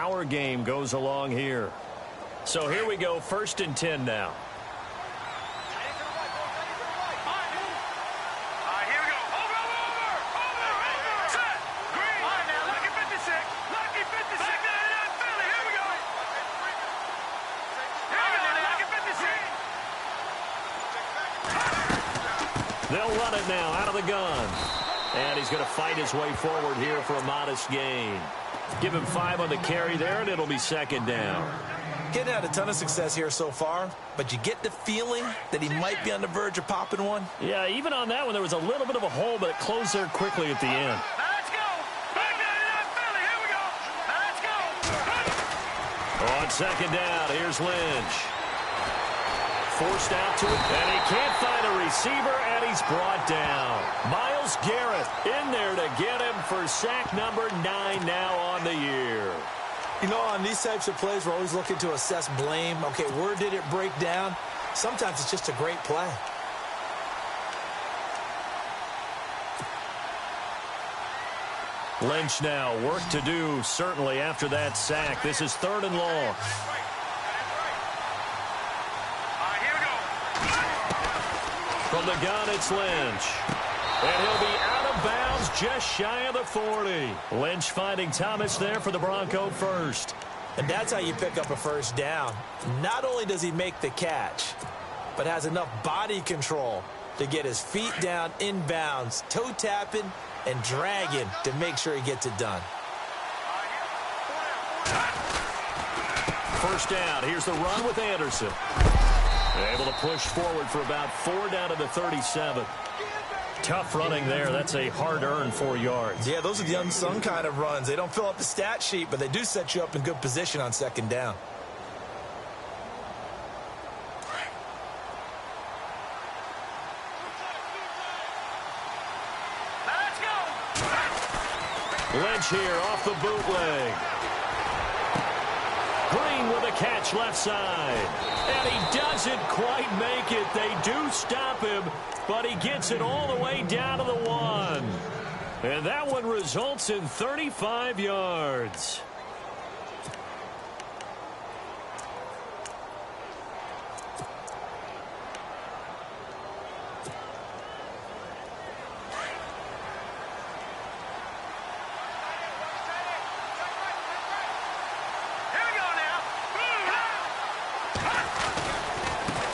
power game goes along here. So here we go, 1st and 10 now. They'll run it now out of the gun. And he's going to fight his way forward here for a modest gain. Give him 5 on the carry there, and it'll be 2nd down. Getting had a ton of success here so far, but you get the feeling that he might be on the verge of popping one. Yeah, even on that one, there was a little bit of a hole, but it closed there quickly at the end. Let's go. Here we go. Let's go. On 2nd down, here's Lynch. Forced out to it, and he can't find a receiver, and he's brought down. Myles Garrett in there to get him for sack number 9 now on the year. You know, on these types of plays, we're always looking to assess blame. Okay, where did it break down? Sometimes it's just a great play. Lynch now, work to do, certainly, after that sack. This is 3rd and long. From the gun, it's Lynch. And he'll be out of bounds just shy of the 40. Lynch finding Thomas there for the Bronco first. And that's how you pick up a 1st down. Not only does he make the catch, but has enough body control to get his feet down in bounds, toe tapping and dragging to make sure he gets it done. 1st down. Here's the run with Anderson. Able to push forward for about 4 down to the 37. Tough running there. That's a hard-earned 4 yards. Yeah, those are the unsung kind of runs. They don't fill up the stat sheet, but they do set you up in good position on 2nd down. Let's go. Lynch here off the bootleg. Green with a catch left side. And he doesn't quite make it. They do stop him, but he gets it all the way down to the 1. And that one results in 35 yards.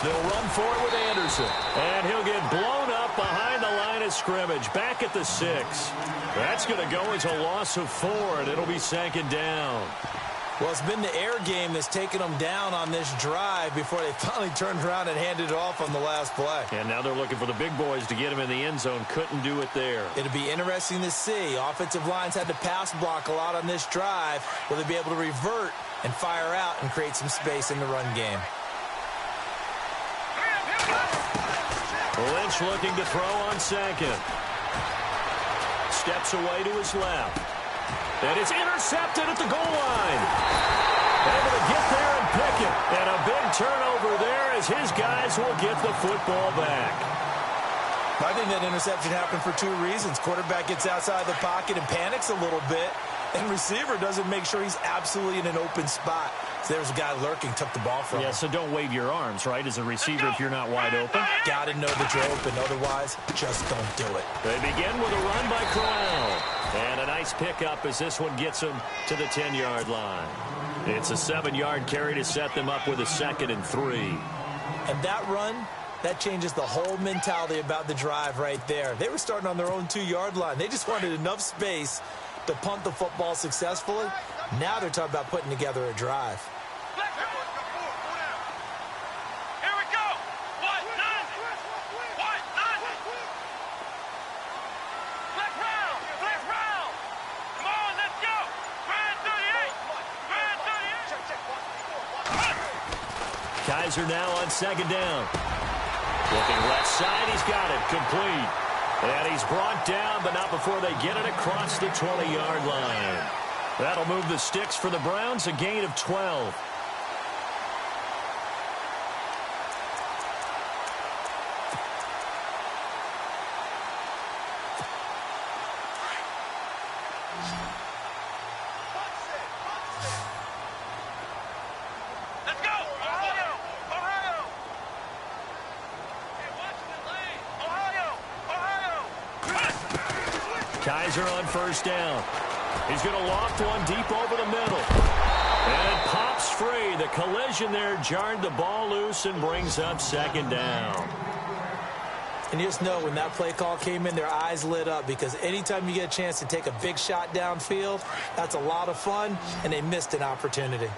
They'll run for it with Anderson. And he'll get blown up behind the line of scrimmage. Back at the 6. That's going to go as a loss of 4, and it'll be 2nd down. Well, it's been the air game that's taken them down on this drive before they finally turned around and handed it off on the last play. And now they're looking for the big boys to get him in the end zone. Couldn't do it there. It'll be interesting to see. Offensive lines had to pass block a lot on this drive. Will they be able to revert and fire out and create some space in the run game? Lynch looking to throw on 2nd. Steps away to his left. And it's intercepted at the goal line. Able to get there and pick it. And a big turnover there as his guys will get the football back. I think that interception happened for 2 reasons. Quarterback gets outside the pocket and panics a little bit. And receiver doesn't make sure he's absolutely in an open spot. So there's a guy lurking, took the ball from him. Yeah, so don't wave your arms, right, as a receiver if you're not wide open. Got to know that you're open. Otherwise, just don't do it. They begin with a run by Corral. And a nice pickup as this one gets him to the 10-yard line. It's a 7-yard carry to set them up with a 2nd and 3. And that run, that changes the whole mentality about the drive right there. They were starting on their own 2-yard line. They just wanted enough space to punt the football successfully. Now they're talking about putting together a drive. Here we go. What? None. Left round. Come on, let's go. Grand 38. Kaiser now on 2nd down. Looking left side, he's got it. Complete. And he's brought down, but not before they get it across the 20-yard line. That'll move the sticks for the Browns, a gain of 12. Kizer on first down. He's going to loft one deep over the middle. And it pops free. The collision there jarred the ball loose and brings up second down. And you just know when that play call came in, their eyes lit up, because anytime you get a chance to take a big shot downfield, that's a lot of fun, and they missed an opportunity.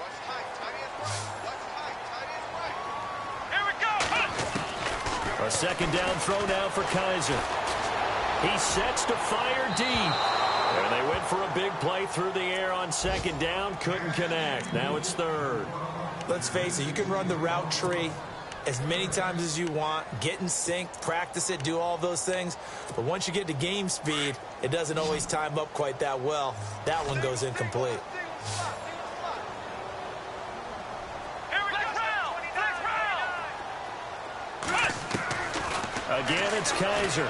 Here we go. A second down throw now for Kizer. He sets to fire deep. And they went for a big play through the air on second down. Couldn't connect. Now it's third. Let's face it, you can run the route tree as many times as you want, get in sync, practice it, do all those things. But once you get to game speed, it doesn't always time up quite that well. That one goes incomplete. Again, it's Kizer.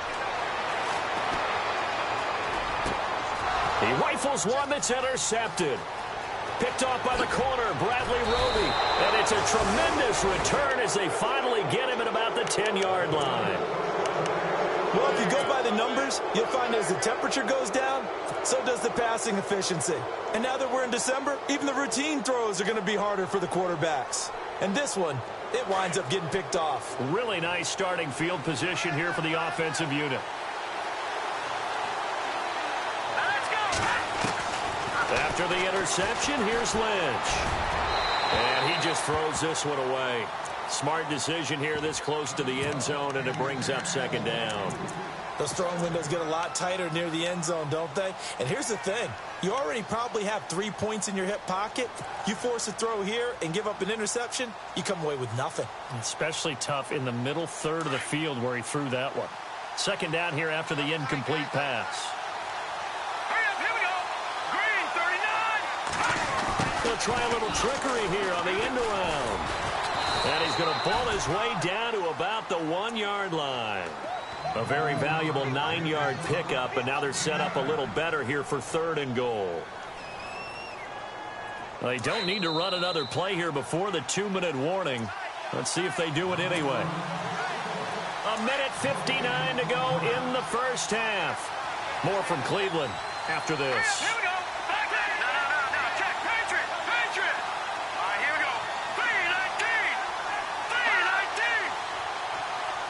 He rifles one that's intercepted. Picked off by the corner, Bradley Roby. And it's a tremendous return as they finally get him at about the 10-yard line. Well, if you go by the numbers, you'll find as the temperature goes down, so does the passing efficiency. And now that we're in December, even the routine throws are going to be harder for the quarterbacks. And this one, it winds up getting picked off. Really nice starting field position here for the offensive unit. After the interception, here's Lynch. And he just throws this one away. Smart decision here this close to the end zone, and it brings up second down. Those throwing windows get a lot tighter near the end zone, don't they? And here's the thing. You already probably have 3 points in your hip pocket. You force a throw here and give up an interception, you come away with nothing. Especially tough in the middle third of the field where he threw that one. Second down here after the incomplete pass. He'll try a little trickery here on the end around. And he's going to ball his way down to about the 1-yard line. A very valuable 9-yard pickup, but now they're set up a little better here for third and goal. They don't need to run another play here before the 2-minute warning. Let's see if they do it anyway. 1:59 to go in the first half. More from Cleveland after this. Here we go. Check. Patriot. All right, here we go. 3-19.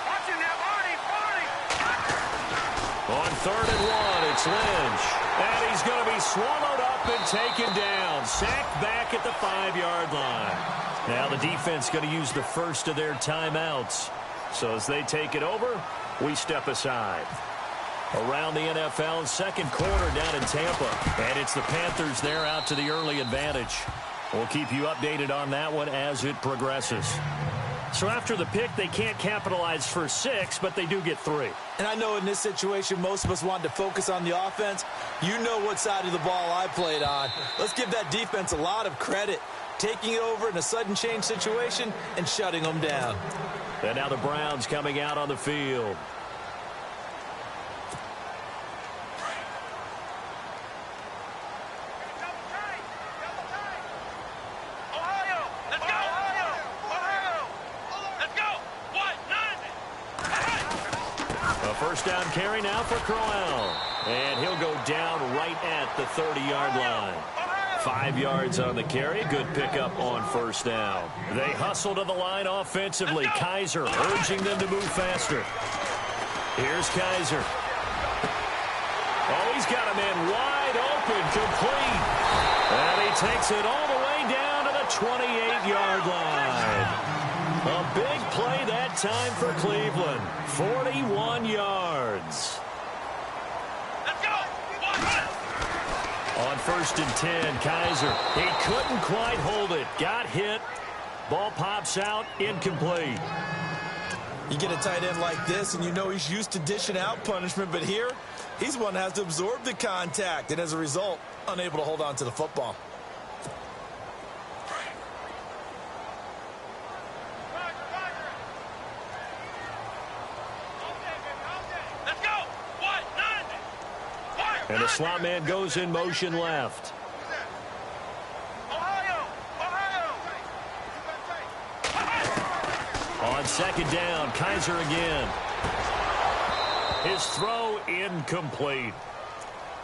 Watching that, Barney. On 3rd and 1, it's Lynch. And he's going to be swallowed up and taken down. Sacked back at the 5-yard line. Now the defense going to use the first of their timeouts. So as they take it over, we step aside. Around the NFL, second quarter down in Tampa. And it's the Panthers there out to the early advantage. We'll keep you updated on that one as it progresses. So after the pick, they can't capitalize for 6, but they do get 3. And I know in this situation, most of us wanted to focus on the offense. You know what side of the ball I played on. Let's give that defense a lot of credit. Taking it over in a sudden change situation and shutting them down. And now the Browns coming out on the field. First down carry now for Crowell. And he'll go down right at the 30-yard line. 5 yards on the carry. Good pickup on first down. They hustle to the line offensively. Kizer urging them to move faster. Here's Kizer. Oh, he's got a man wide open, complete. And he takes it all the way down to the 28-yard line. A big play that time for Cleveland. 41 yards. Let's go. On 1st and 10, Kizer. He couldn't quite hold it. Got hit. Ball pops out. Incomplete. You get a tight end like this, and you know he's used to dishing out punishment, but here, he's the one that has to absorb the contact, and as a result, unable to hold on to the football. And the slot man goes in motion left. On second down, Kizer again. His throw incomplete.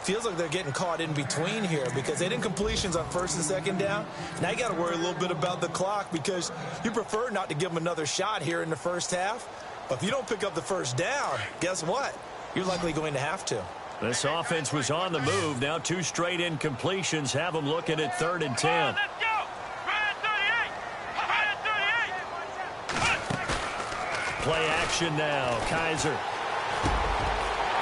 feels like they're getting caught in between here because they didn't completions on first and second down. Now you got to worry a little bit about the clock because you prefer not to give them another shot here in the first half. But if you don't pick up the first down, guess what? You're likely going to have to. This offense was on the move. Now 2 straight incompletions have them looking at 3rd and 10. Let's go. Play action now. Kaiser.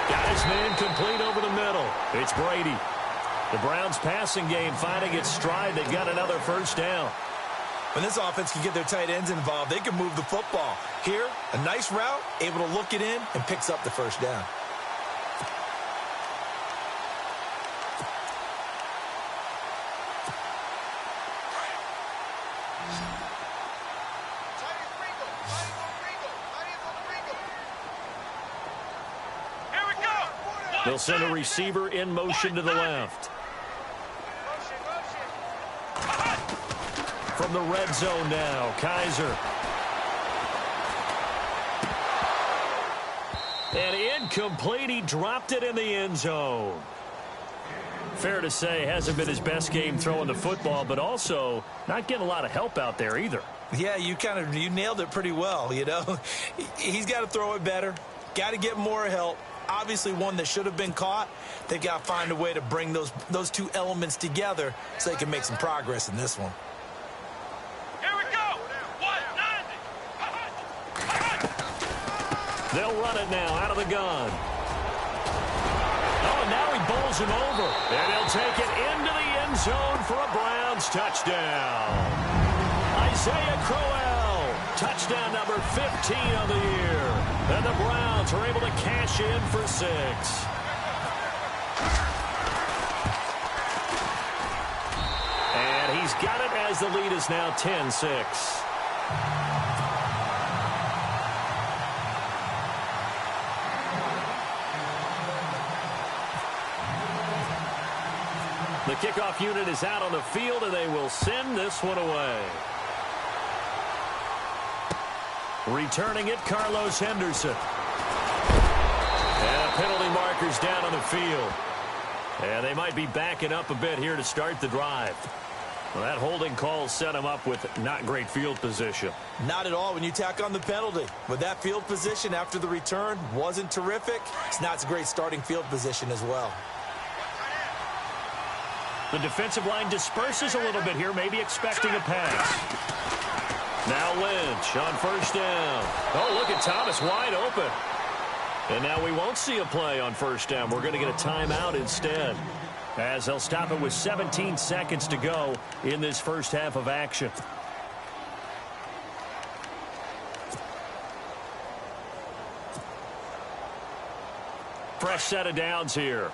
Got his man complete over the middle. It's Brady. The Browns passing game finding its stride. They've got another first down. When this offense can get their tight ends involved, they can move the football. Here, a nice route, able to look it in, and picks up the first down. They'll send a receiver in motion to the left. From the red zone now, Kaiser. And incomplete. He dropped it in the end zone. Fair to say, hasn't been his best game throwing the football, but also not getting a lot of help out there either. Yeah, you nailed it pretty well, you know. He's got to throw it better. Got to get more help. Obviously one that should have been caught. They've got to find a way to bring those two elements together so they can make some progress in this one. Here we go. 190. They'll run it now out of the gun. Oh, and now he bowls him over. And he'll take it into the end zone for a Browns touchdown. Isaiah Crowell, touchdown number 15 on the year. And the Browns are able to cash in for 6. And he's got it as the lead is now 10-6. The kickoff unit is out on the field, and they will send this one away. Returning it, Carlos Henderson. And penalty markers down on the field. And they might be backing up a bit here to start the drive. Well, that holding call set him up with not great field position. Not at all when you tack on the penalty. With that field position after the return wasn't terrific. It's not a great starting field position as well. The defensive line disperses a little bit here, maybe expecting a pass. Now Lynch on first down. Oh, look at Thomas wide open. And now we won't see a play on first down. We're going to get a timeout instead, as they'll stop it with 17 seconds to go in this first half of action. Fresh set of downs here.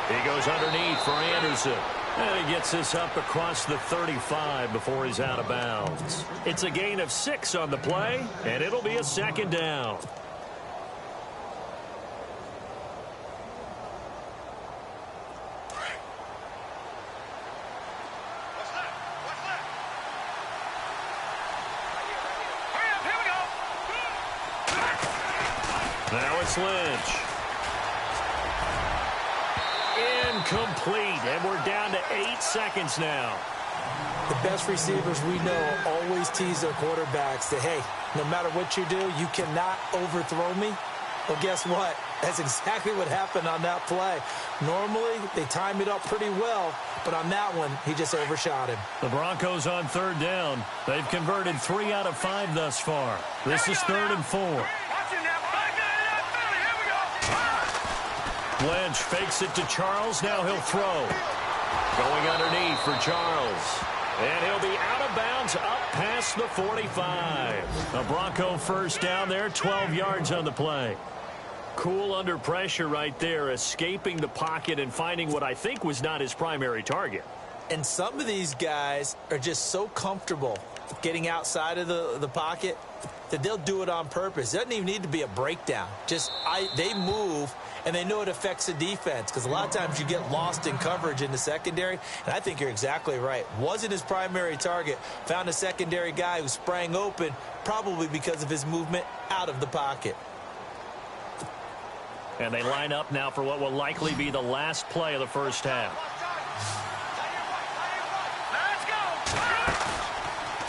He goes underneath for Anderson. And he gets this up across the 35 before he's out of bounds. It's a gain of 6 on the play, and it'll be a second down. Now it's Lynch. Incomplete, and we're down to 8 seconds now. The best receivers we know always tease their quarterbacks that, hey, no matter what you do, you cannot overthrow me. Well, guess what? That's exactly what happened on that play. Normally, they time it up pretty well, but on that one, he just overshot him. The Broncos on third down. They've converted 3 out of 5 thus far. This is 3rd and 4. Lynch fakes it to Charles. Now he'll throw. Going underneath for Charles. And he'll be out of bounds up past the 45. A Bronco first down there, 12 yards on the play. Cool under pressure right there, escaping the pocket and finding what I think was not his primary target. And some of these guys are just so comfortable getting outside of the pocket, that they'll do it on purpose. It doesn't even need to be a breakdown. They move, and they know it affects the defense, because a lot of times you get lost in coverage in the secondary, and I think you're exactly right. Wasn't his primary target. Found a secondary guy who sprang open, probably because of his movement out of the pocket. And they line up now for what will likely be the last play of the first half. Let's go.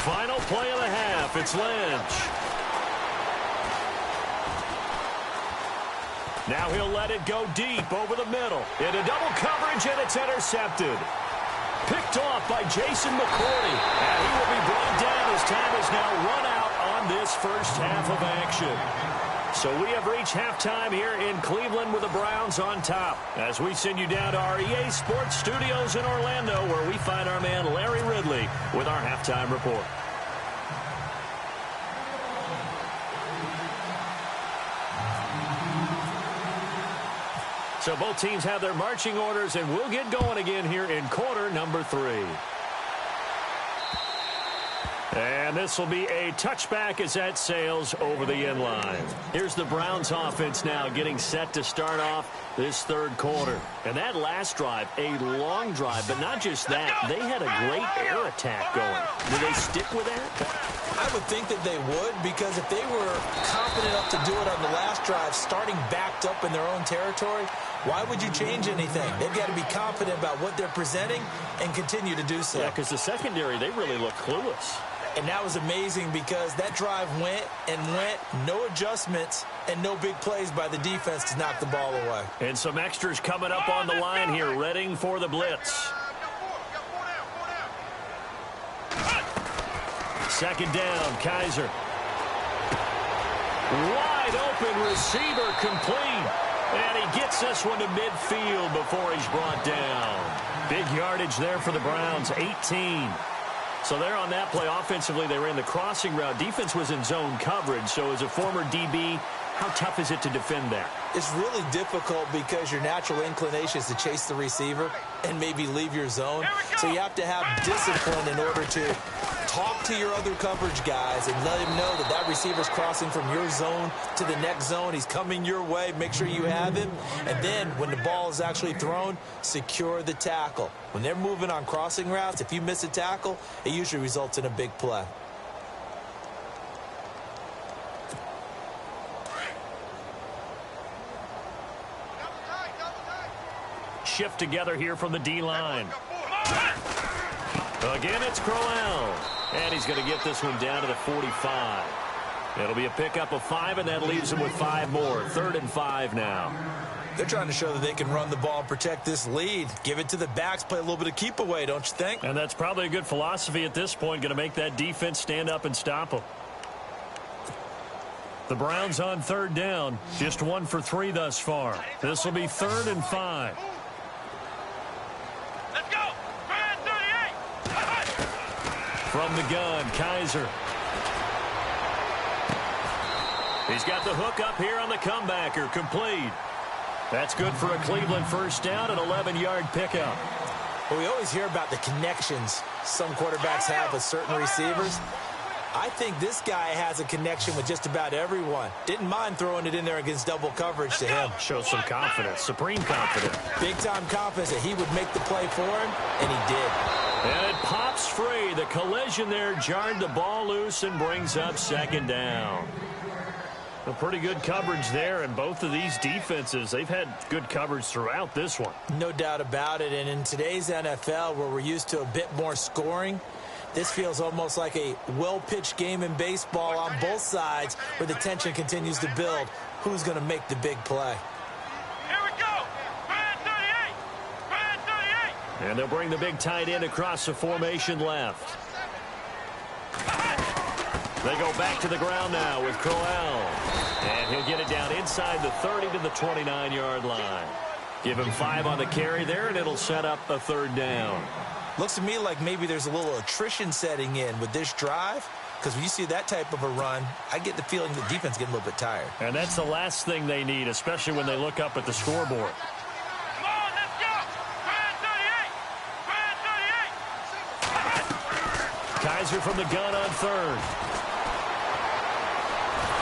Final play of the half. It's Lynch. Now he'll let it go deep over the middle. Into double coverage, and it's intercepted. Picked off by Jason McCourty. And he will be brought down as time is now run out on this first half of action. So we have reached halftime here in Cleveland with the Browns on top, as we send you down to our EA Sports Studios in Orlando, where we find our man Larry Ridley with our halftime report. So both teams have their marching orders, and we'll get going again here in quarter number 3. And this will be a touchback as that sails over the end line. Here's the Browns offense now getting set to start off this third quarter. And that last drive, a long drive, but not just that. They had a great air attack going. Do they stick with that? I would think that they would, because if they were confident enough to do it on the last drive, starting backed up in their own territory, why would you change anything? They've got to be confident about what they're presenting and continue to do so. Yeah, because the secondary, they really look clueless. And that was amazing, because that drive went and went, no adjustments, and no big plays by the defense to knock the ball away. And some extras coming up on the line here, readying for the blitz. Second down, Kaiser. Wide open receiver, complete. And he gets this one to midfield before he's brought down. Big yardage there for the Browns, 18. So there on that play, offensively, they ran the crossing route. Defense was in zone coverage. So as a former DB, how tough is it to defend that? It's really difficult, because your natural inclination is to chase the receiver and maybe leave your zone. So you have to have discipline in order to talk to your other coverage guys and let him know that that receiver's crossing from your zone to the next zone. He's coming your way. Make sure you have him. And then when the ball is actually thrown, secure the tackle. When they're moving on crossing routes, if you miss a tackle, it usually results in a big play. Shift together here from the D-line. Again, it's Crowell. And he's going to get this one down to the 45. It'll be a pickup of 5, and that leaves him with 5 more. 3rd and 5 now. They're trying to show that they can run the ball and protect this lead. Give it to the backs, play a little bit of keep away, don't you think? And that's probably a good philosophy at this point, going to make that defense stand up and stop them. The Browns on 3rd down, just 1 for 3 thus far. This will be 3rd and 5. Let's go. 38. From the gun, Kaiser. He's got the hook up here on the comebacker, complete. That's good for a Cleveland first down, an 11-yard pickup. Well, we always hear about the connections some quarterbacks have with certain receivers. I think this guy has a connection with just about everyone. Didn't mind throwing it in there against double coverage to him. Shows some confidence, supreme confidence. Big-time confidence that he would make the play for him, and he did. And it pops free. The collision there jarred the ball loose and brings up 2nd down. A pretty good coverage there, and both of these defenses, they've had good coverage throughout this one. No doubt about it, and in today's NFL, where we're used to a bit more scoring, this feels almost like a well-pitched game in baseball on both sides, where the tension continues to build. Who's going to make the big play? Here we go. 38. 38. And they'll bring the big tight end across the formation left. They go back to the ground now with Crowell. And he'll get it down inside the 30 to the 29-yard line. Give him 5 on the carry there, and it'll set up a 3rd down. Looks to me like maybe there's a little attrition setting in with this drive, because when you see that type of a run, I get the feeling the defense getting a little bit tired. And that's the last thing they need, especially when they look up at the scoreboard. Come on, let's go. 38. Kaiser from the gun on third.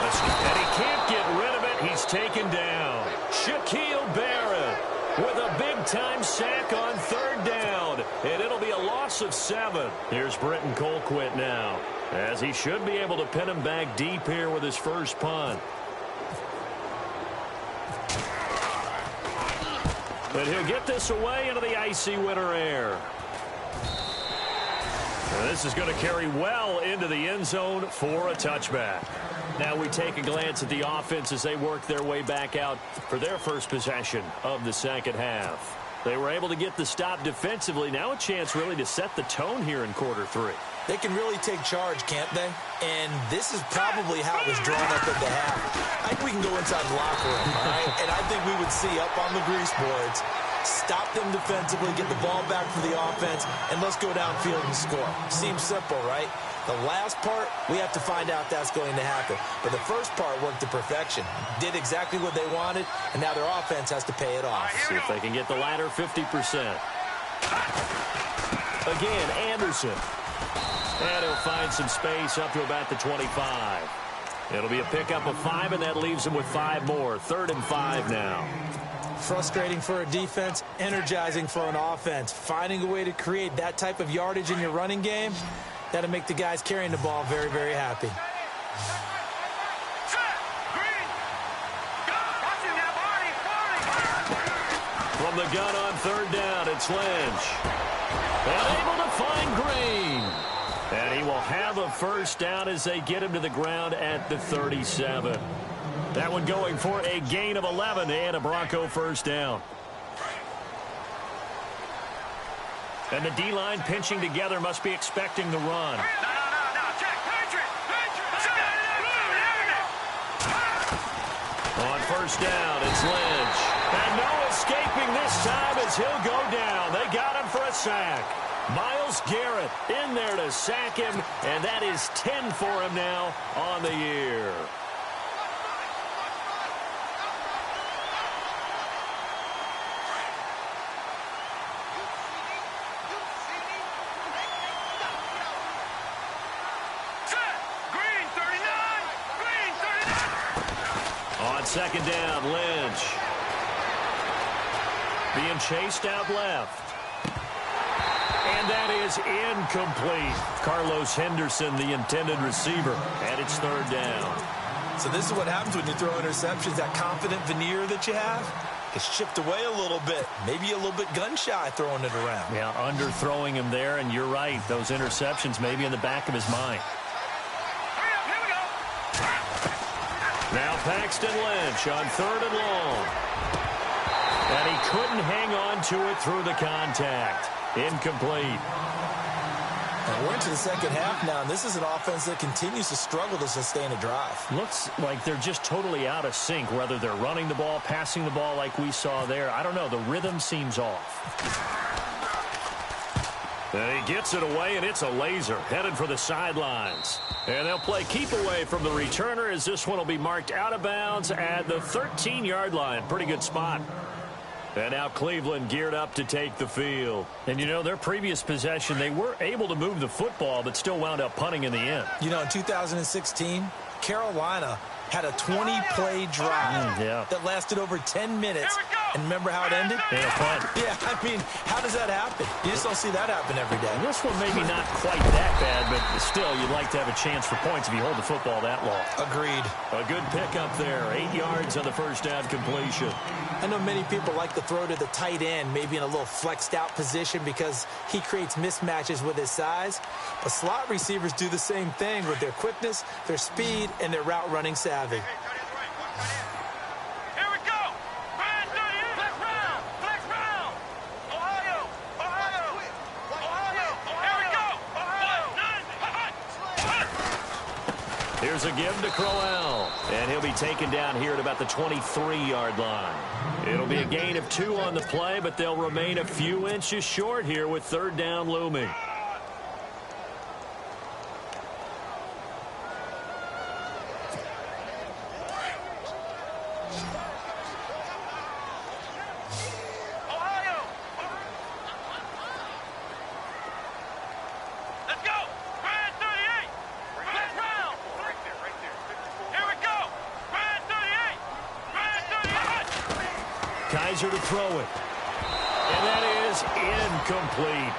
And he can't get rid of it. He's taken down. Shaquille Barrett with a big-time sack on third down. And it'll be a loss of 7. Here's Britton Colquitt now, as he should be able to pin him back deep here with his first punt. But he'll get this away into the icy winter air. And this is going to carry well into the end zone for a touchback. Now we take a glance at the offense as they work their way back out for their first possession of the second half. They were able to get the stop defensively. Now a chance really to set the tone here in quarter 3. They can really take charge, can't they? And this is probably how it was drawn up at the half. I think we can go inside the locker room, all right? And I think we would see up on the grease boards, stop them defensively, get the ball back for the offense, and let's go downfield and score. Seems simple, right? The last part, we have to find out that's going to happen. But the first part worked to perfection. Did exactly what they wanted, and now their offense has to pay it off. See if they can get the latter 50%. Again, Anderson. And he'll find some space up to about the 25. It'll be a pickup of 5, and that leaves him with 5 more. 3rd and 5 now. Frustrating for a defense, energizing for an offense. Finding a way to create that type of yardage in your running game, that'll make the guys carrying the ball very, very happy. From the gun on 3rd down, it's Lynch. And able to find Green. And he will have a first down as they get him to the ground at the 37. That one going for a gain of 11 and a Bronco first down. And the D-line pinching together must be expecting the run. No, check. Patriot. On first down, it's Lynch. And no escaping this time as he'll go down. They got him for a sack. Myles Garrett in there to sack him, and that is 10 for him now on the year. Green 39. On second down, Lynch. Being chased out left. And that is incomplete. Carlos Henderson, the intended receiver, and it's 3rd down. So this is what happens when you throw interceptions. That confident veneer that you have gets chipped away a little bit. Maybe a little bit gun-shy throwing it around. Yeah, underthrowing him there, and you're right. Those interceptions may be in the back of his mind. Hurry up, here we go. Now Paxton Lynch on 3rd and long. And he couldn't hang on to it through the contact. Incomplete. And we're into the second half now, and this is an offense that continues to struggle to sustain a drive. Looks like they're just totally out of sync, whether they're running the ball, passing the ball like we saw there. I don't know. The rhythm seems off. And he gets it away, and it's a laser headed for the sidelines. And they'll play keep away from the returner as this one will be marked out of bounds at the 13-yard line. Pretty good spot. And now Cleveland geared up to take the field. And, you know, their previous possession, they were able to move the football but still wound up punting in the end. You know, in 2016, Carolina had a 20-play drive that lasted over 10 minutes. And remember how it ended? In a punt. Yeah, I mean, how does that happen? You just don't see that happen every day. This one maybe not quite that bad, but still, you'd like to have a chance for points if you hold the football that long. Agreed. A good pickup there. 8 yards on the first down completion. I know many people like to throw to the tight end, maybe in a little flexed out position because he creates mismatches with his size. But slot receivers do the same thing with their quickness, their speed, and their route running savvy. Here we go. Flex round. Ohio. Here we go. Here's a give to Crowell. And he'll be taken down here at about the 23-yard line. It'll be a gain of 2 on the play, but they'll remain a few inches short here with 3rd down looming. Let's go. Kizer to throw it. And that is incomplete.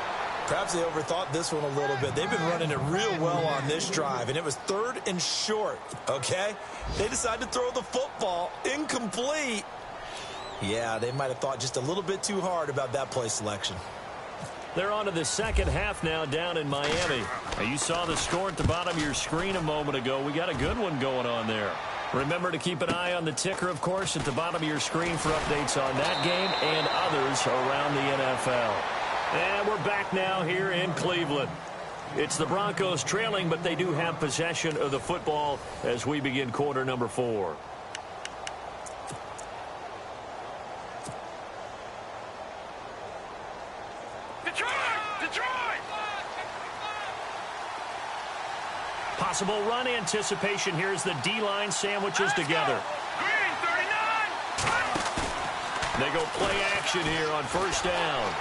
Perhaps they overthought this one a little bit. They've been running it real well on this drive, and it was 3rd and short, okay? They decided to throw the football incomplete. Yeah, they might have thought just a little bit too hard about that play selection. They're on to the second half now down in Miami. Now, you saw the score at the bottom of your screen a moment ago. We got a good one going on there. Remember to keep an eye on the ticker, of course, at the bottom of your screen for updates on that game and others around the NFL. And we're back now here in Cleveland. It's the Broncos trailing, but they do have possession of the football as we begin quarter number 4. Possible run anticipation. Here's the D-line sandwiches together. Green, 39. They go play action here on first down.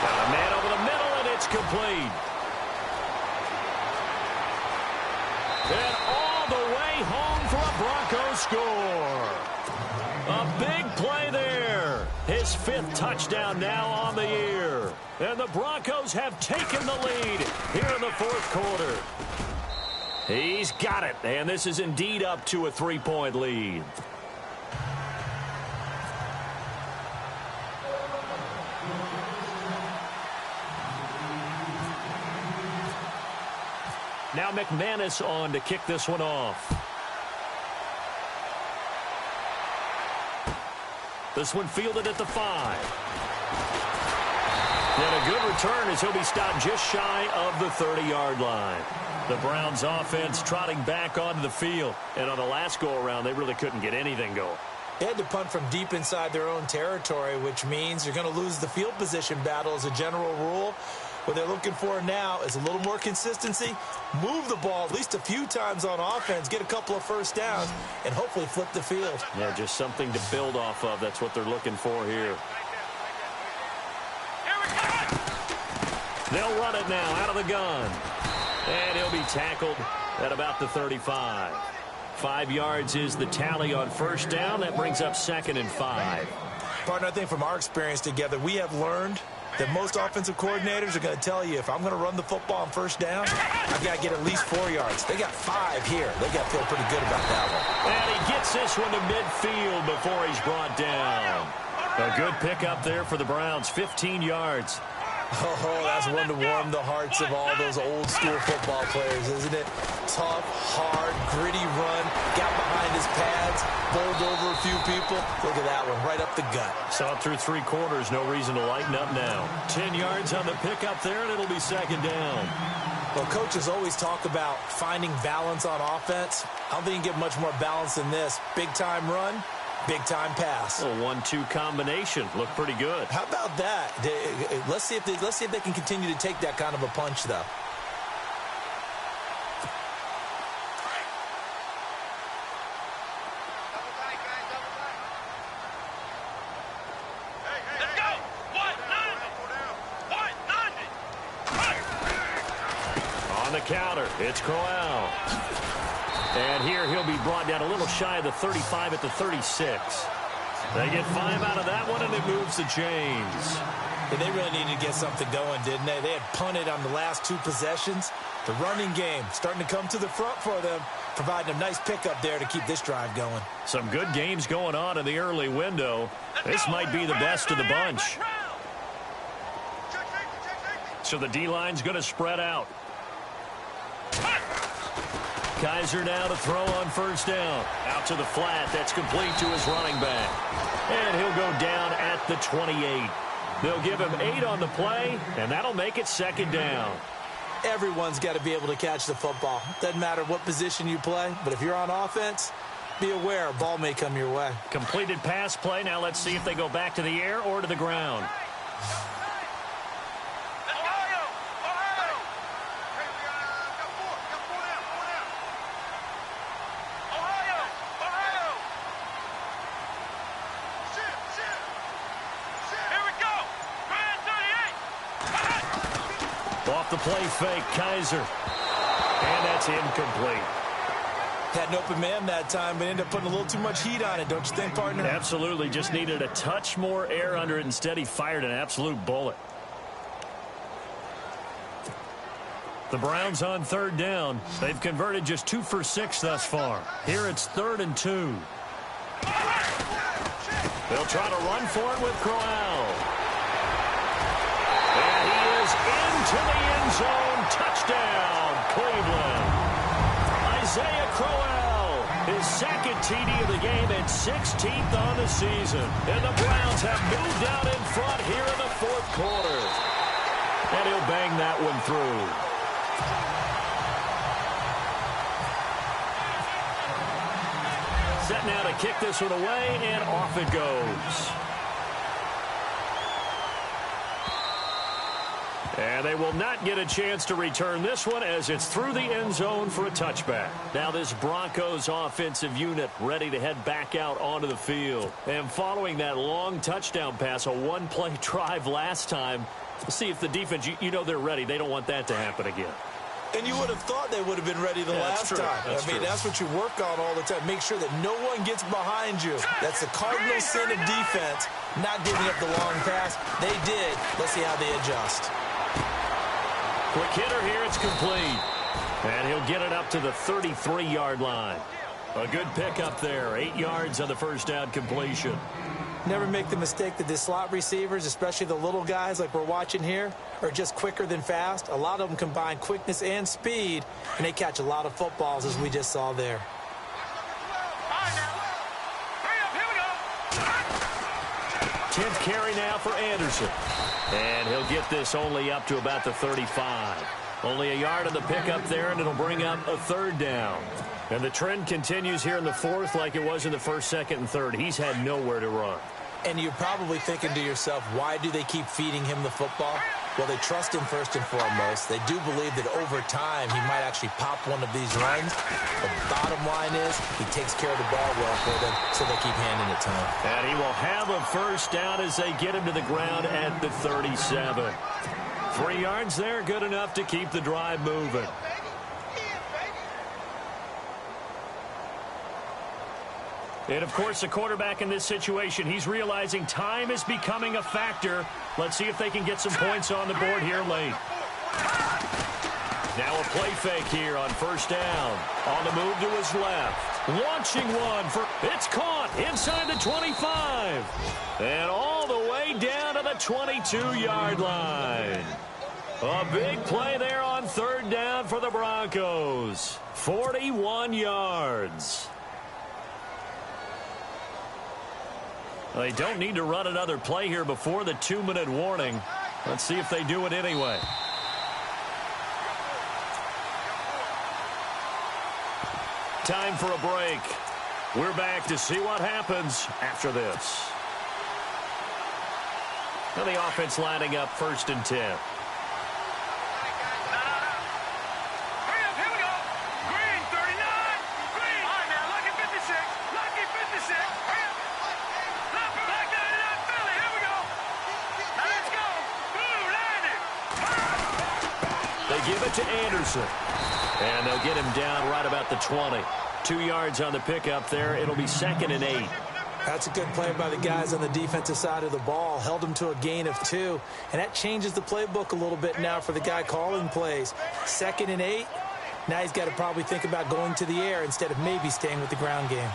Got a man over the middle, and it's complete. And all the way home for a Broncos score. A big play there. His 5th touchdown now on the year. And the Broncos have taken the lead here in the 4th quarter. He's got it, and this is indeed up to a 3-point lead. Now McManus on to kick this one off. This one fielded at the 5. And a good return as he'll be stopped just shy of the 30-yard line. The Browns offense trotting back onto the field. And on the last go-around, they really couldn't get anything going. They had to punt from deep inside their own territory, which means you're going to lose the field position battle as a general rule. What they're looking for now is a little more consistency, move the ball at least a few times on offense, get a couple of first downs, and hopefully flip the field. Yeah, just something to build off of. That's what they're looking for here. They'll run it now out of the gun. And he'll be tackled at about the 35. 5 yards is the tally on first down. That brings up 2nd and 5. Partner, I think from our experience together, we have learned that most offensive coordinators are going to tell you, if I'm going to run the football on first down, I've got to get at least 4 yards. They got 5 here. They got to feel pretty good about that one. And he gets this one to midfield before he's brought down. A good pickup there for the Browns, 15 yards. Oh, that's one to warm the hearts of all those old-school football players, isn't it? Tough, hard, gritty run, got behind his pads, bowled over a few people. Look at that one, right up the gut. Saw it through 3 quarters, no reason to lighten up now. 10 yards on the pickup there, and it'll be 2nd down. Well, coaches always talk about finding balance on offense. I don't think you can get much more balance than this. Big-time run, big-time pass. A 1-2 combination. Looked pretty good. How about that? Let's see if they can continue to take that kind of a punch, though. Let's go. 1-9. On the counter, it's Crowell. And here he'll be brought down a little shy of the 35 at the 36. They get 5 out of that one, and it moves the chains. Yeah, they really needed to get something going, didn't they? They had punted on the last 2 possessions. The running game starting to come to the front for them, providing a nice pickup there to keep this drive going. Some good games going on in the early window. This might be the best of the bunch. So the D-line's going to spread out. Kizer now to throw on first down. Out to the flat. That's complete to his running back. And he'll go down at the 28. They'll give him 8 on the play, and that'll make it 2nd down. Everyone's got to be able to catch the football. Doesn't matter what position you play, but if you're on offense, be aware a ball may come your way. Completed pass play. Now let's see if they go back to the air or to the ground. Off the play fake, Kizer. And that's incomplete. Had an open man that time, but ended up putting a little too much heat on it, don't you think, partner? Absolutely. Just needed a touch more air under it. Instead, he fired an absolute bullet. The Browns on third down. They've converted just 2 for 6 thus far. Here it's 3rd and 2. They'll try to run for it with Crowell. And he is into the end zone. Touchdown, Cleveland. Isaiah Crowell, his second TD of the game and 16th on the season. And the Browns have moved out in front here in the 4th quarter. And he'll bang that one through. Set now to kick this one away, and off it goes. And they will not get a chance to return this one as it's through the end zone for a touchback. Now this Broncos offensive unit ready to head back out onto the field. And following that long touchdown pass, a one-play drive last time, we'll see if the defense, you know they're ready. They don't want that to happen again. And you would have thought they would have been ready the last time. That's what you work on all the time. Make sure that no one gets behind you. That's the cardinal sin of defense, not giving up the long pass. They did. Let's see how they adjust. Quick hitter here. It's complete. And he'll get it up to the 33-yard line. A good pickup there. 8 yards on the first down completion. Never make the mistake that the slot receivers, especially the little guys like we're watching here, are just quicker than fast. A lot of them combine quickness and speed, and they catch a lot of footballs, as we just saw there. 10th carry now for Anderson. And he'll get this only up to about the 35. Only a yard on the pickup there, and it'll bring up a 3rd down. And the trend continues here in the 4th like it was in the 1st, 2nd, and 3rd. He's had nowhere to run. And you're probably thinking to yourself, why do they keep feeding him the football? Well, they trust him first and foremost. They do believe that over time he might actually pop one of these runs. The bottom line is he takes care of the ball well for them, so they keep handing it to him. And he will have a first down as they get him to the ground at the 37. 3 yards there, good enough to keep the drive moving. And, of course, the quarterback in this situation, he's realizing time is becoming a factor. Let's see if they can get some points on the board here late. Now a play fake here on first down. On the move to his left. Launching one for... It's caught inside the 25. And all the way down to the 22-yard line. A big play there on 3rd down for the Broncos. 41 yards. They don't need to run another play here before the 2-minute warning. Let's see if they do it anyway. Time for a break. We're back to see what happens after this. Now the offense lining up 1st and 10. Give it to Anderson. And they'll get him down right about the 20. 2 yards on the pickup there. It'll be 2nd and 8. That's a good play by the guys on the defensive side of the ball. Held him to a gain of 2. And that changes the playbook a little bit now for the guy calling plays. 2nd and 8. Now he's got to probably think about going to the air instead of maybe staying with the ground game.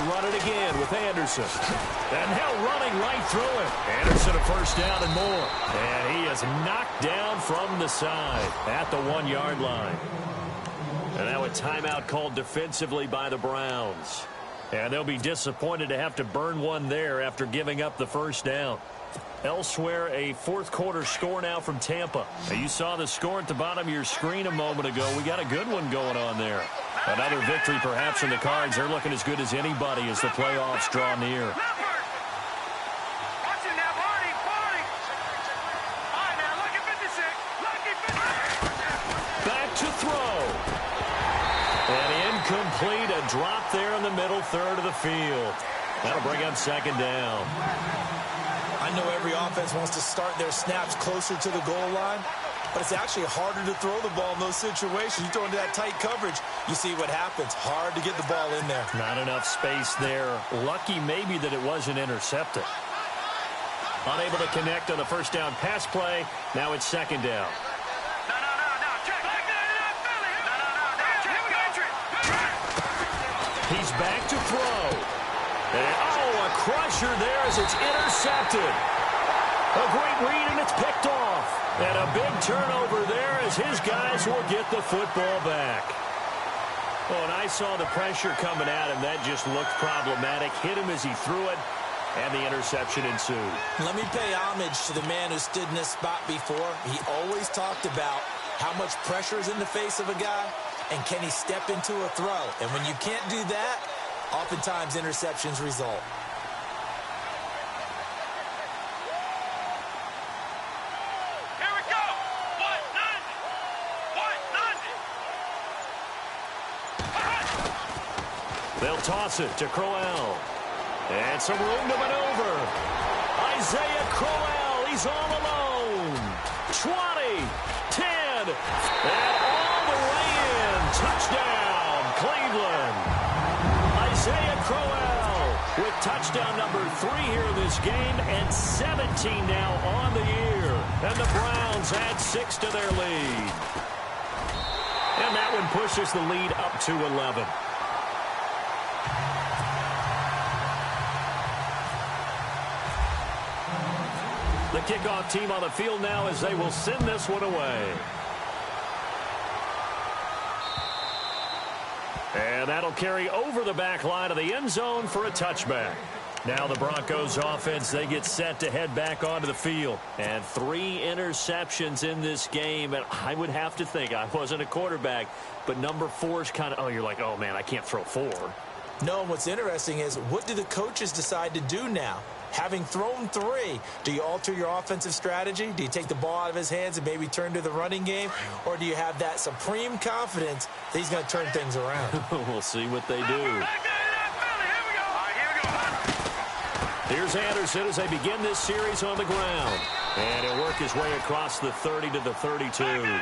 Run it again with Anderson. And now running right through it. Anderson a first down and more. And he is knocked down from the side at the 1-yard line. And now a timeout called defensively by the Browns. And they'll be disappointed to have to burn one there after giving up the first down. Elsewhere, a 4th quarter score now from Tampa. Now, you saw the score at the bottom of your screen a moment ago. We got a good one going on there. Another victory perhaps in the cards. They're looking as good as anybody as the playoffs draw near. Back to throw. And incomplete, a a drop there in the middle third of the field. That'll bring up second down. I know every offense wants to start their snaps closer to the goal line, but it's actually harder to throw the ball in those situations. You throw into that tight coverage, you see what happens. Hard to get the ball in there. Not enough space there. Lucky maybe that it wasn't intercepted. Unable to connect on the first down pass play. Now it's second down. He's back to throw. And, a crusher there as it's intercepted. A great read, and it's picked off. And a big turnover there as his guys will get the football back. Oh, and I saw the pressure coming at him. That just looked problematic. Hit him as he threw it. And the interception ensued. Let me pay homage to the man who stood in this spot before. He always talked about how much pressure is in the face of a guy, and can he step into a throw. And when you can't do that, oftentimes interceptions result. Here we go. 190. They'll toss it to Crowell. And some room to maneuver. Isaiah Crowell, he's all alone. 20, 10, and all the way in. Touchdown, Cleveland. Isaiah Crowell with touchdown number 3 here in this game, and 17 now on the year. And the Browns add 6 to their lead. And that one pushes the lead up to 11. The kickoff team on the field now as they will send this one away. And that'll carry over the back line of the end zone for a touchback. Now the Broncos offense, they get set to head back onto the field. And 3 interceptions in this game. And I would have to think, I wasn't a quarterback, but number 4 is kind of, you're like, oh, man, I can't throw 4. No, and what's interesting is, what do the coaches decide to do now? Having thrown 3, do you alter your offensive strategy? Do you take the ball out of his hands and maybe turn to the running game? Or do you have that supreme confidence that he's going to turn things around? We'll see what they do. Here's Anderson as they begin this series on the ground. And he'll work his way across the 30 to the 32.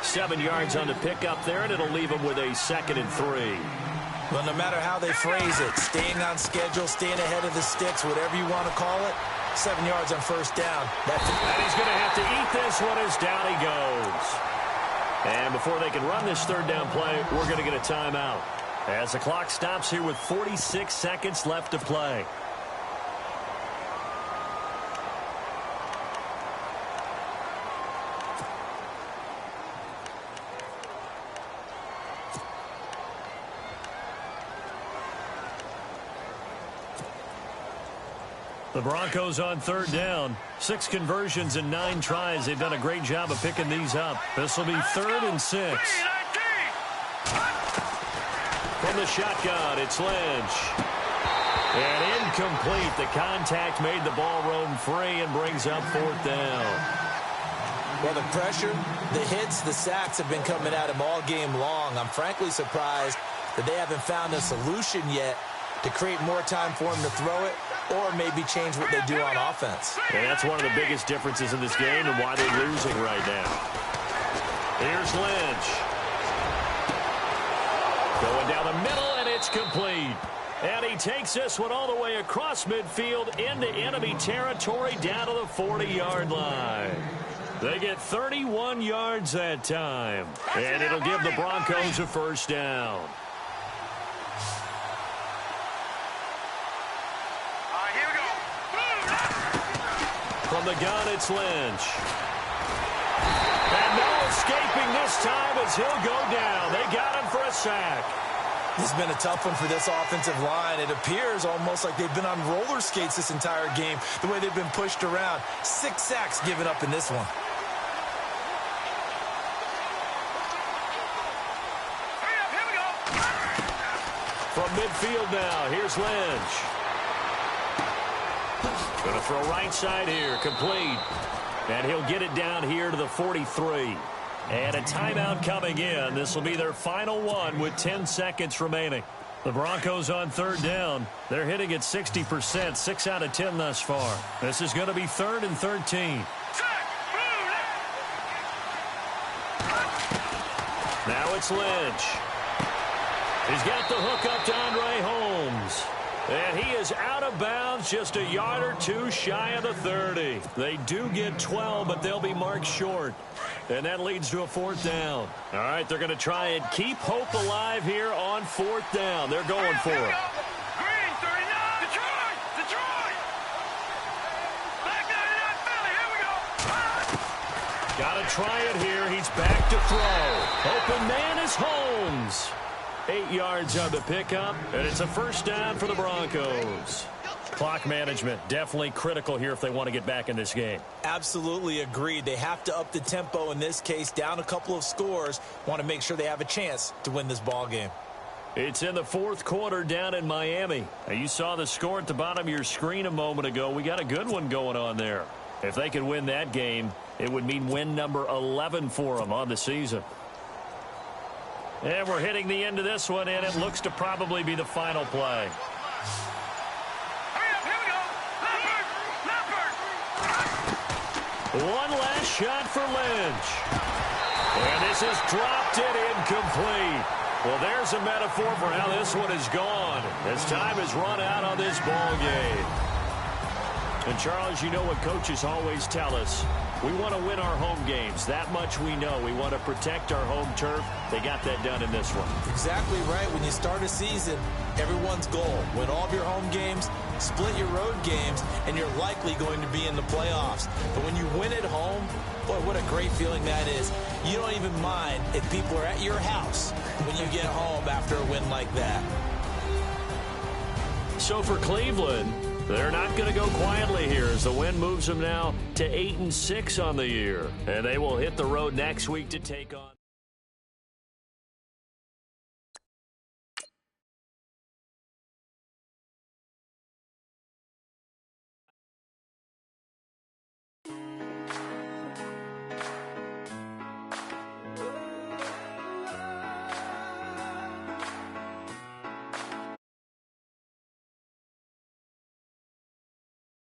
7 yards on the pickup there, and it'll leave him with a 2nd and 3. Well, no matter how they phrase it, staying on schedule, staying ahead of the sticks, whatever you want to call it, 7 yards on first down. And he's going to have to eat this one as down he goes. And before they can run this third down play, we're going to get a timeout. As the clock stops here with 46 seconds left to play. The Broncos on third down. 6 conversions and 9 tries. They've done a great job of picking these up. This will be 3rd and 6. From the shotgun, it's Lynch. And incomplete. The contact made the ball roam free and brings up 4th down. Well, the pressure, the hits, the sacks have been coming at him all game long. I'm frankly surprised that they haven't found a solution yet to create more time for him to throw it, or maybe change what they do on offense. And that's one of the biggest differences in this game and why they're losing right now. Here's Lynch. Going down the middle, and it's complete. And he takes this one all the way across midfield into enemy territory down to the 40-yard line. They get 31 yards that time. And it'll give the Broncos a first down. From the gun, it's Lynch. And no escaping this time as he'll go down. They got him for a sack. This has been a tough one for this offensive line. It appears almost like they've been on roller skates this entire game, the way they've been pushed around. 6 sacks given up in this one. Here we go. From midfield now, here's Lynch. Going to throw right side here, complete. And he'll get it down here to the 43. And a timeout coming in. This will be their final one with 10 seconds remaining. The Broncos on third down. They're hitting at 60%, 6 out of 10 thus far. This is going to be 3rd and 13. Now it's Lynch. He's got the hook up to Andre Holmes. And he is out of bounds, just a yard or two shy of the 30. They do get 12, but they'll be marked short. And that leads to a 4th down. All right, they're going to try and keep hope alive here on 4th down. They're going for it. Green, 39. Detroit. Back 99 Philly. Here we go. Got to try it here. He's back to throw. Open man is Holmes. 8 yards on the pickup, and it's a 1st down for the Broncos. Clock management definitely critical here if they want to get back in this game. Absolutely agreed. They have to up the tempo in this case, down a couple of scores. Want to make sure they have a chance to win this ball game. It's in the 4th quarter down in Miami. Now, you saw the score at the bottom of your screen a moment ago. We got a good one going on there. If they could win that game, it would mean win number 11 for them on the season. And we're hitting the end of this one, and it looks to probably be the final play. Hurry up, here we go. Leopard. One last shot for Lynch. And this is dropped it incomplete. Well, there's a metaphor for how this one is gone, as time has run out on this ball game. And, Charles, you know what coaches always tell us. We want to win our home games. That much we know. We want to protect our home turf. They got that done in this one. Exactly right. When you start a season, everyone's goal, win all of your home games, split your road games, and you're likely going to be in the playoffs. But when you win at home, boy, what a great feeling that is. You don't even mind if people are at your house when you get home after a win like that. So for Cleveland, they're not going to go quietly here as the win moves them now to 8-6 on the year. And they will hit the road next week to take on